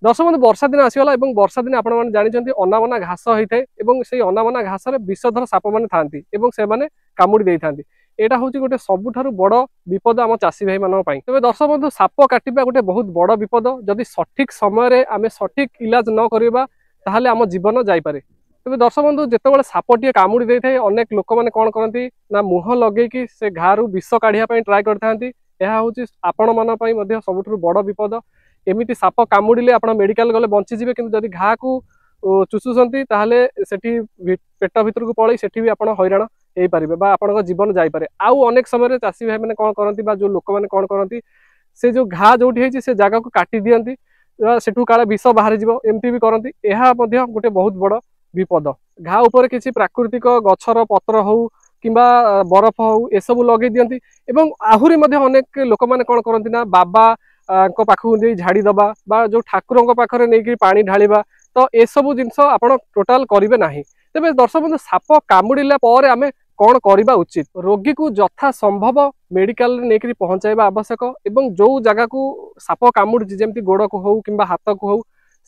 दर्शक बंधु वर्षा दिन आसीगला और वर्षा दिन आपण मैंने जानते अनाबना घास होता है से अनाबना घास विषधर साप मैंने था कामुड़ी दे था यहाँ हूँ गोटे सबुठ बड़ विपद आम चाषी भाई मानी तेज दर्शक बंधु साप काटा गोटे बहुत बड़ विपद जदि सठिक समय आम सठिक इलाज न करवा ताहले आम जीवन जापे तेज दर्शक बंधु जिते सापटे कामुड़ी दे था अनेक लोक मैंने कौन करती ना मुह लगे से घा रु विष काढ़ापी ट्राए करते हूँ आपण मान सबुठ बड़ विपद एमती साप कामुड़े आप मेडिकल गले बंचीजे कि जब घा को चुषुंट ताहले सेठी पेट भितर को पलि सेठी भी आप हैरान हो पारे आपण जीवन जापे आउ अनेक समय चाषी भाई मैंने कौन करती जो लोक मैंने कौन करती से जो घा जो से जगह को काटी दिंती सेठू काले विष बाहरी जीव एमती भी करती यह गोटे बहुत बड़ विपद घा उपर किसी प्राकृतिक गछर पत्र हो किंबा बरफ हो एसबू लगे दिंती आहुरी अनेक लोक मैंने कौन करती ना बाबा पाखु झाड़ी दबा जो ठाकुर पाखे नहीं पानी ढालिबा तो ए सब जिनस आप टोटाल करेंगे ना तेज दर्शक बंधु साप कामुड़िला आम कौन करवा उचित रोगी को यथा संभव मेडिकल नहीं पहुंचाइबा आवश्यक एवं जो जगह को साप कामुड़ी जमी गोड़ को हो कि हाथ को हो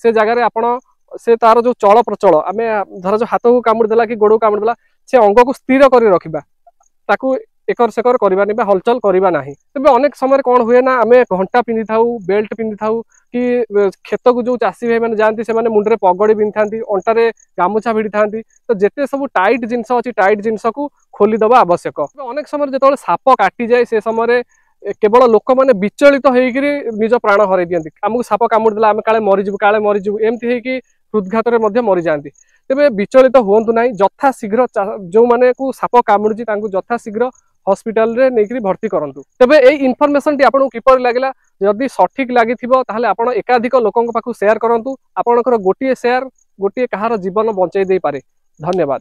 से जगह आपण से तार जो चल प्रचल आम धर जो हाथ को कामुड़ी देला कि गोड़ को कामुड़ी देला से अंग को स्थिर कर रखा ताकू एकर सेकर करवानी हलचल करवा ना तेज अनेक समय कौन हुए ना आम घंटा पिंधि था बेल्ट पिंधि था कि खेत को जो चाषी भाई मैंने जाती से मुंडे पगड़ी पिंधि था अंटारे गामुछा भिड़ी था तो जिते सब टाइट जिनस अच्छी टाइट जिनस को खोलीदवा आवश्यक अनेक समय जो साप काटी जाए से समय केवल लोक मैंने विचलित होकर निज प्राण हर दिखती आमको साप कामुड़देला आम काले मरीजु एमती हृदघात मरी जाती तेज विचलित हूँ ना यथा शीघ्र जो मैंने को साप कामुड़ी यथा शीघ्र हॉस्पिटल रे नहीं भर्ती करंतु तेबे ए इनफॉरमेशन टी आपन किपर लागला जदि सठिक लागि थिबो ताहले आपण एकाधिक लोकन पाखु शेयर करंतु आपनकर गोटिए शेयर गोटिए कहार जीवन बंचाई दे पारे। धन्यवाद।